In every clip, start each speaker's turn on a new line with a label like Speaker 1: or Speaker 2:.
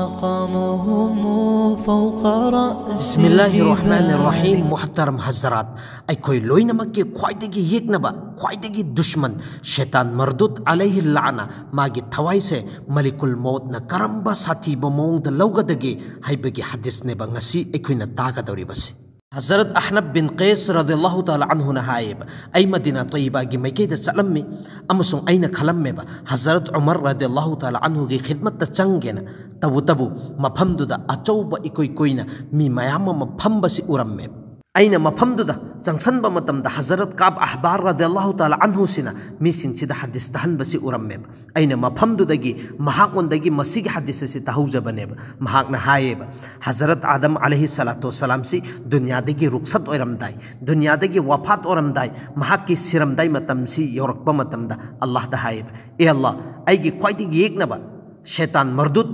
Speaker 1: مقامهم فوق رأسهم.
Speaker 2: बिस्मिल्लाहिर्रहमानिर्रहीम मुहतरम हजरात अखोई लोइनमक के ख्वाइदगी येकनबा ख्वाइदगी दुश्मन शैतान मरदुद अलैहि लाना मागी थवाई से मलिकुल मौत न करम्बा साथीबा मोंगदा लौगदगे हाइबगी हदीस ने बंगसी अखोइना तागदौरिबसी हजरत अहनब बिन कैस रदियल्लाहु ताला अन्हु न हायब आई मदीना तय्यबा गी मैकेदा चलम्मे अमसुंग आइना खलम्मेबा हजरत उमर रदियल्लाहु ताला अन्हु गी खिदमत ता चंगेना तबु मफमदुदा अचौबा इकोई कोइना मी मयाम मफमबसी उरम्मे आइना मफमदुदा चंगसनबा मतमदा हजरत काब अहबार रदियल्लाहु ताला अन्हु सिना मिसिंगसिदा हदीस तहनबसी उरम्मे आइना मफमदुदगी महाकोंदगी मसीगी हदीस से तहौजबनेब महाकना हायेब हजरत आदम अलैहि सलातु वसलाम सी दुनियादगी रुखसत ओरमदाई दुनियादगी वफात ओरमदाई महाकी सिरमदाई मतमसी यौरकबा मतमदा अल्लाह दा हायेब ए अल्लाह आइगी ख्वाइदगी येकनबा शैतान मरदुद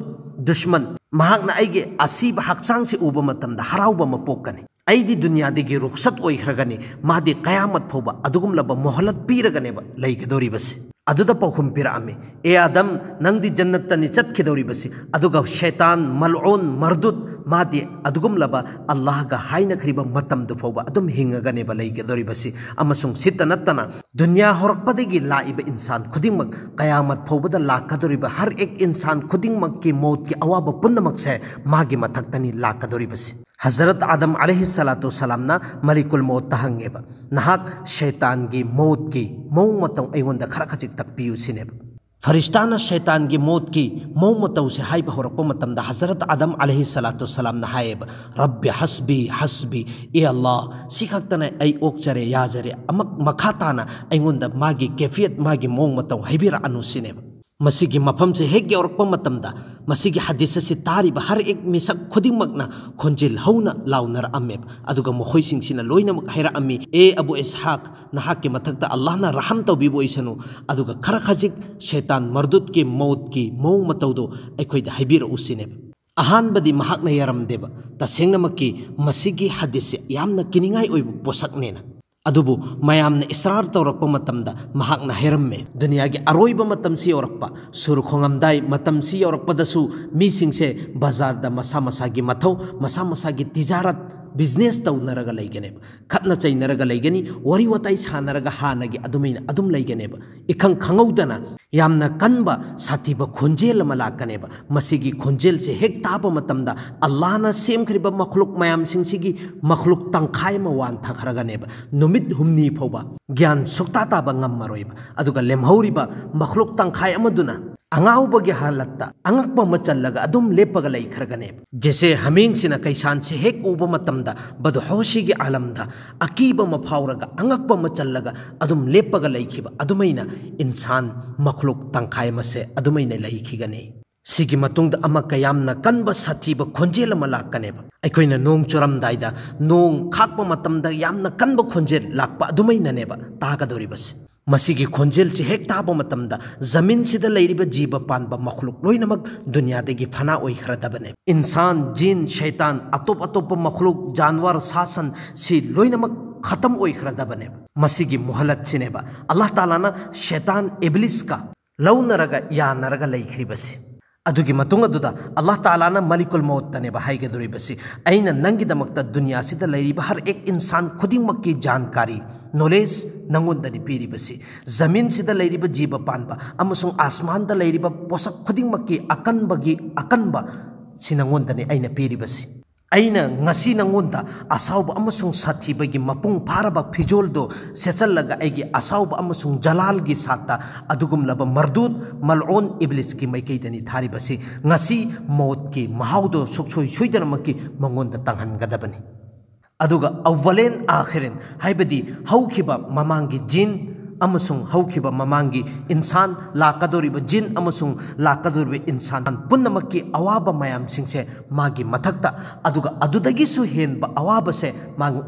Speaker 2: दुश्मन महाकना आइगे असीब हकचांग से उबा मतमदा हराउबा मपोकनी आइदी दुनियादगी रुखसत ओइखरगनी मादी कयामत फौबा अदुगुमलबा मोहलत पीरगनेबा लैगदौरिबसी अदुदा पौखुम पिरामे ए आदम नंगदी जन्नतनी चतखिदौरिबसी अदुगा शैतान मलऊन मरदुद मादी अदुगुमलबा अल्लाह गा हाइना खरिबा मतमदु फौबा अदुम हिंगगनेबा लैगदौरिबसी अमसुंग सितनत्तना दुनिया होरकपदगी लाइबा इंसान खुदिंमक कयामत फौबदा लाकदौरिबा हर एक इंसान खुदिंमक की मौत की अवाबा पुन्नमक से मागी मथक्तनी लाकदौरिबसी हजरत आदम अलैहि सलातु सलामना मलिकुल मौत तहंगेबा नहाक शैतान की मौत की मौ मतौ ऐवंदा खरा खजिक तकपियु सिनेबा फरिश्ताना शैतान की मौत की मौ मतौ से हाइब होरपो मतमदा हजरत आदम अलैहि सलातु सलामना हायेबा रब्बि हस्बी हस्बी ए अल्लाह सिखक्तना ऐ ओक्चरे याजरे अमक मखाताना ऐवंदा मागी कैफियत मागी मौ मतौ हाइबिरा अनु सिनेबा मसीगी मफम से हेक यौरकपा मतमदा मसीगी हदीस से तारिबा हर एक मिसक खुदिंमकना खोंजिल हौना लाउनर अमेब अदुगा मखोइसिंगसिना लोइनमक हैरा अम्मी ए अबू इसहाक नहाक के मथकता अल्लाहना रहम तौबिबो इसनु अदुगा खरा खजिक शैतान मरदुद के मौत की मौ मतौदो अखोइदा हाइबिरा उसिनेब अहानबदी महाकना यारमदेबा तसेंगनमकी मसीगी हदीस से यामना किनिंगाई ओइबो पोसकनेना अदुबु मयामने इसरार तौरक्पा मतमदा महाकना हैरम्मे दुनियागी अरोइबा मतमसी यौरक्पा सुरखोंगमदाई मतमसी यौरक्पदसु मीसिंगसे बाजारदा मसा मसागी मथौ मसा मसागी तिजारत बिजनेस तौनरगा लैगनेब खतना चैनरगा लैगनी वरी वताई छानरगा हानगी अदुमैना अदुम लैगनेब इखंग खंगौदना यामना कनबा साथीबा खोंजेल मलाकनेब मसीगी खोंजेल से हेक ताबा मतमदा अल्लाहना सेमखरिबा मखलुक मयाम सिंगसिगी मखलुक तंखाय म वान थाखरगनेब नुमित हुमनी फौबा ज्ञान सुक्ता ताबा ngममरोइबा अदुगा लेमहौरिबा मखलुक तंखाय अमदुना अंगाउबगे हालत्ता अंगकपा मचल्लगा अदुम लेपगा लैखरगनेब जैसे हमिंगसिना कैसान से हेक उबा मतमदा बदहोशिगी आलमदा अकीबा मफाउरगा अंगकपा मचल्लगा अदुम लेपगा लैखिबा अदुमैना इंसान मखलुक तंखाय मसे अदुमैना लैखिगने सिगी मतुंगदा अमक यामना कनबा साथीबा खोंजेल मलाकनेब अखोइना नोंग चुरमदाइदा नोंग खाकपा मतमदा यामना कनबा खोंजेल लाकपा अदुमैनानेबा तागदौरिबस मसीगी खोंजेल से हेक ताबा मतमदा जमीन सिदा लैरिबा जीव पानबा मखलुक लोइनमक दुनियादगी फना ओइखरदबने इंसान जिन शैतान अतोप अतोप मखलुक जानवर सासन सि लोइनमक खत्म ओइखरदबने मसीगी मोहलत सिनेबा अल्लाह ताला ना शैतान इब्लिस का लौनरगा यानरगा लैखरिबसी अदुगी मतुंग अदुदा अल्लाह ताला ना मलिकुल मौत तनेबा हाइगदुरिबसी ऐना नंगिदमक्ता दुनिया सिदा लैरिबा हर एक इंसान खुदिंमक की जानकारी नॉलेज नंगोंदनी पीरिबसी जमीन सिदा लैरिबा जीव पानबा अमसुंग आसमान दा लैरिबा पोसक खुदिंमक की अकनबा सिनंगोंदनी ऐना पीरिबसी ऐना ngasi नंगोंदा असाउबा अमसुंग साथीबगी मपुंग फारबा फिजोलदो सेचलगा ऐगी असाउबा अमसुंग जलालगी साता अदुगुमलबा मरदूद मलऊन इब्लिस की मैकैदनी थारिबसी ngasi मौत की महाउदो सुखसोय सोइदनमकी मंगोंदा तंगहनगदबनी अदुगा अव्वलेन आखिरिन हाइबदी हौखिबा ममांगी जिन अमसुंग हौखिबा ममांगी इंसान लाकदोरिबा जिन अमसुंग लाकदोरिबा इंसान पुन्नमकी अवाबा मयाम सिंगसे मागी मथक्ता अदुगा अदुदगिसु हेनबा अवाबा से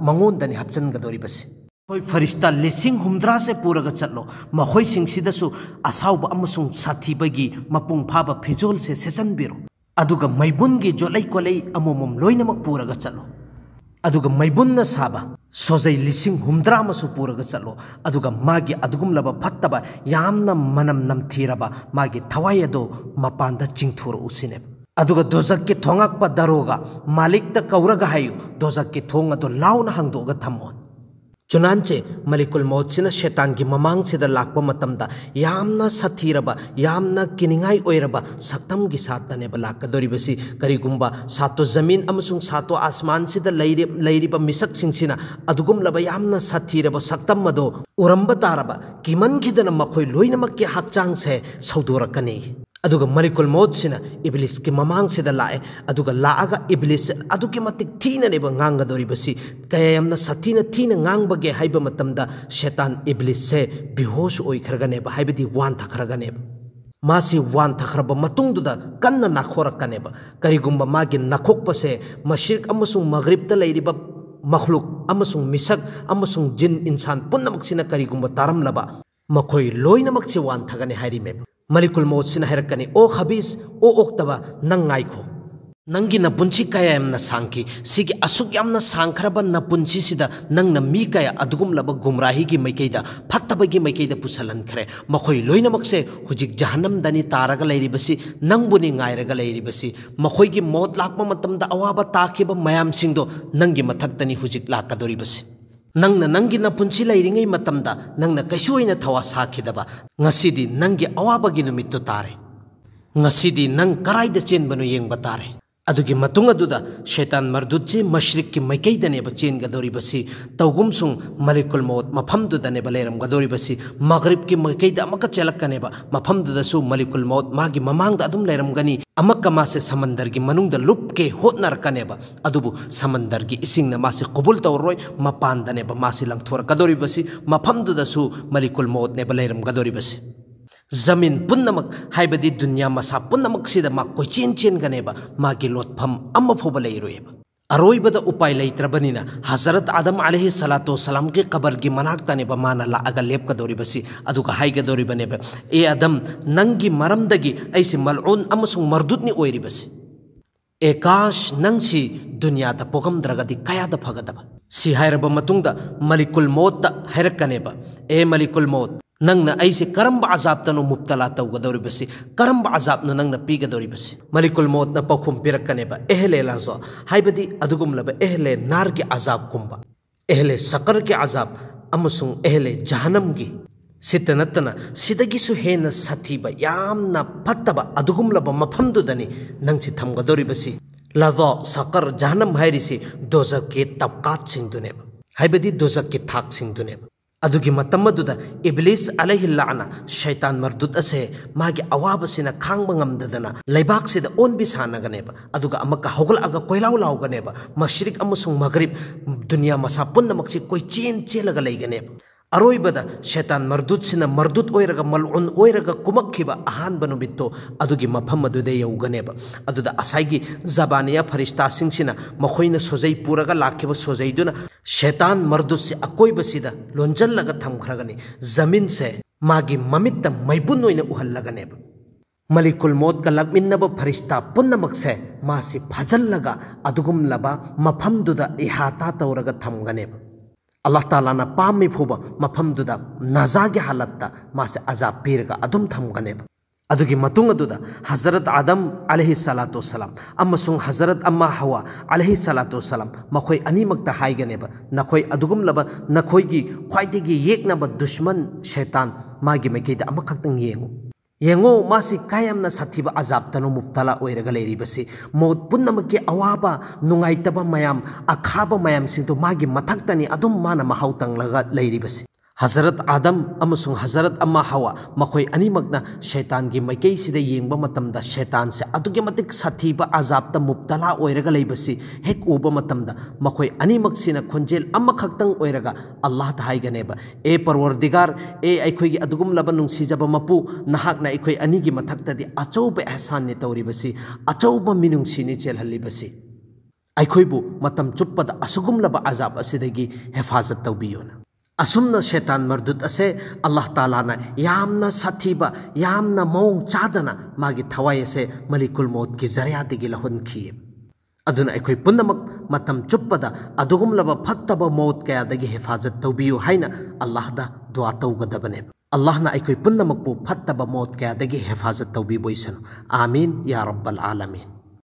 Speaker 2: मंगोंदनी हपचनगदोरिबसी कोई फरिश्ता लिसिंग हुमद्रा से पूरगा चलो मखोई सिंगसिदसु असाउबा अमसुंग साथीबगी मपुंग फाबा फिजोल से सेचनबिरो अदुगा मैबुनगी जोलै कोलै अमोमम लोइनमक पूरगा चलो अदुगा मैबुन्ना साबा सोजै लिसिंग हुमद्रा मसु पूरगा चलो अदुगा मागी अदुगुमलबा फत्तबा यामना मनम नमथीरबा मागी थवाय अदो मपानदा चिंगथुर उसिने अदुगा दोजक की थोंगक पा दरोगा मालिक ता कौरगा हायु दोजक की थोंग अदो लाउना हंगदोगा थम्मो चुनांचे मलिकुल मौत सिना शैतान की ममांग सिदा लाकपा मतमदा यामना साथीरबा यामना किनिंगाई ओइरबा सक्तम की सातने लाकदोरिबसी करिगुंबा सातो जमीन अमसुंग सातो आसमान सिदा लैरिबा मिसक सिंसिना अदुगुम लबा यामना साथीरबा सक्तम मदो उरंबा तारबा किमन खिदना मखोय लोइनमक के हकचांग से सौदोरकनी अदुगा मलिकुल मौत सिना इब्लिस की ममांग सिदा लाए अदुगा लाआगा इब्लिस अदुगी मतिक थीना नेबा ngangadoribasi kaya yamna sathina thina ngangbage haiba matamda shaitan iblis se behosh oikhraga neba haibadi wan thakhraga neba masi wan thakhraba matungduda kanna nakhorakka neba karigumba magi nakhokpa se mashriq amasung maghrib ta leiriba makhluk amasung misak amasung jin insan punnamak sina karigumba taramlaba makhoi loinamak che wan thagane hairi meba molecule मौत सिना हैरकनी ओ खबीस ओ ओक्तबा नंग नाइखो नंगी न पुंची कया यमना सांकी सिगी असुक यमना सांखरबा न पुंची सिदा नंग न मी कया अदुगुम लब गुमराही की मैकेदा फत्तबगी मैकेदा पुछलन खरे मखोय लोइनमक से हुजिक जहन्नम दनी तारगा लैरिबसी नंगबुनी गायरगा लैरिबसी मखोय की मौत लाकपा मतमदा अवाबा ताखिबा मयाम सिंगदो नंगी मथक्तनी हुजिक लाकदोरिबसी नंगना नंगी न पुंची लैरिंगै मतमदा नंगना कैसुइना थवा साखिदबा ngасidi नंगी अवाबगी नुमित्तो तारे ngасidi नंग कराइदा चेनबनु येंगबा तारे अदुगी मतुंग अदुदा शैतान मर्दुचे मशरिक की मैकैदने बचेन गदोरिबसी तौगुमसुं मलिकुल मौत मफमदुदने बलेरम गदोरिबसी मगरिब की मैकैदा अमक चलकनेबा मफमदुदसु मलिकुल मौत मागी ममांग अदुम लेरमगनी अमक मासे समंदर की मनुंग लुप के होतनरकनेबा अदुबु समंदर की इसिंग न मासे कबूल तौरोय मपानदनेबा मासे लंगथोर गदोरिबसी मफमदुदसु मलिकुल मौत ने बलेरम गदोरिबसी जमीन पुन्नमक हाइबदी दुनिया मसा पुन्नमक सिदा मा कोइचेन चेन गनेबा मागी लोटफम अम्म फोबा लैरोयबा अरोइबदा उपाय लैत्रबनिना हजरत आदम अलैहि सलातो सलाम के कबर की मनाक्तनेबा माना लाअगा लेपकदोरिबसी अदुगा हाइगदोरिबनेबा ए आदम नंगी मरमदगी ऐसे मलऊन अमसुंग मर्दुदनी ओइरिबसी ए काश नंगसी दुनिया दा पोगमद्रगदी कयादा फगदबा सी हायरबा मतुंगदा मलिकुल मौत दा हैरकनेबा ए मलिकुल मौत नंगना ऐसे करम्ब अजाब तनो मुब्तला तौगदोरिबसी करम्ब अजाब न नंगना पीगदोरिबसी मलिकुल मौत न पखुम पिरकनेबा एहले लाजो हाइबदी अदुगुम लब एहले नार के अजाब कुंबा एहले सकर के अजाब अमसुंग एहले जहन्नम की सितनतना सिदगिसु हेन सथीबा यामना फत्तबा अदुगुम लब मफमदुदनी नंगसी थमगदोरिबसी लाजो सकर जहन्नम हाइरिसी दोजक के तबकात सिंगदुनेबा हाइबदी दोजक के थाक सिंगदुनेबा अदुगी मतमदुदा इब्लिस अलैहि लाना शैतान मर्दुद असे मागी अवाबसिना खांग मंगमददना लैबाक सिदा ओन बिसानगनेबा अदुगा अमका होगल अगा कोइलाउ लाउगनेबा मशरिक अमसुंग मगरिब दुनिया मसा पुन्नमक्सि कोइ चेन चेलगा लैगनेबा अरोइबदा शैतान मर्दुद सिना मर्दुद ओइरगा मलउन ओइरगा कुमक्खिबा अहान बनुबित्तो अदुगी मफम अदुदे यौगनेबा अदुदा असाइगी जबानिया फरिश्ता सिंसिना मखोइना सोजै पुरगा लाखिबा सोजैदुना शैतान मर्दुद से अकोइबसिदा लोंजलगा थमखरगनी जमीन से मागी ममित्ता मैबुन ओइना उहल्लगनेबा मलिकुल मौत का लगमिन्नबा फरिश्ता पुन्नमक से मासी फजल्लगा अदुगुम लबा मफमदुदा इहाता तौरगा थमगनेबा अल्लाह ताला ना पामी फुबा मफमदुदा नजागे हालत्ता मासे अजाब पीरगा अदुम थमगनेबा अदुगी मतुंग अदुदा हजरत आदम अलैहि सलातो सलाम अमसुंग हजरत अम्मा हवा अलैहि सलातो सलाम मखोय अनीमक्ता हाइगनेबा नखोय अदुगुम लबा नखोयगी ख्वाइदगी येकनबा दुश्मन शैतान मागी मैकेदा अमखक्तंग येंगो येंगो मासी कायमना साथीबा अजाब तनो मुब्तला ओइरगा लैरिबसी मौत पुन्नमके अवाबा नुंगाइतबा मयाम अखाबा मयाम सिंतो मागी मथक्तनी अदुम माना महाउतंगलगा लैरिबसी हजरत आदम अमसुंग हजरत अम्मा हवा मखोय अनीमकना शैतान की मैकई सिदा येंगबा मतमदा शैतान से अदुगे मतिक साथीबा अजाबता मुब्तला ओइरगा लैबसी हेक उबा मतमदा मखोय अनीमकसिना खुंजेल अमखक्तंग ओइरगा अल्लाह ता हाइगनेबा ए परवरदिगार ए अखोयगी अदुगुम लबा नुंगसिजबा मपु नहाकना अखोय अनीगी मथक्तदी अचौबा एहसान ने तौरिबसी अचौबा मिनुंगसिनि चेलहल्लिबसी अखोयबु मतम चुप्पदा असुगुम लबा अजाब असिदगी हिफाजत तौबियोना असुमना शैतान मर्दुद असे अल्लाह ताला ना यामना साथीबा यामना मौंग चादना मागी थवाय असे मलिकुल मौत की जरियादगी लहुनखिये अदुना अखोय पुन्नमक मतम चुप्पदा अदुगुम लबा फत्तबा मौत कयादगी हिफाजत तौबियो हाइना अल्लाह दा दुआ तौगदबने अल्लाह ना अखोय पुन्नमक पु फत्तबा मौत कयादगी हिफाजत तौबि बोइसन आमीन या रब्बल आलमीन।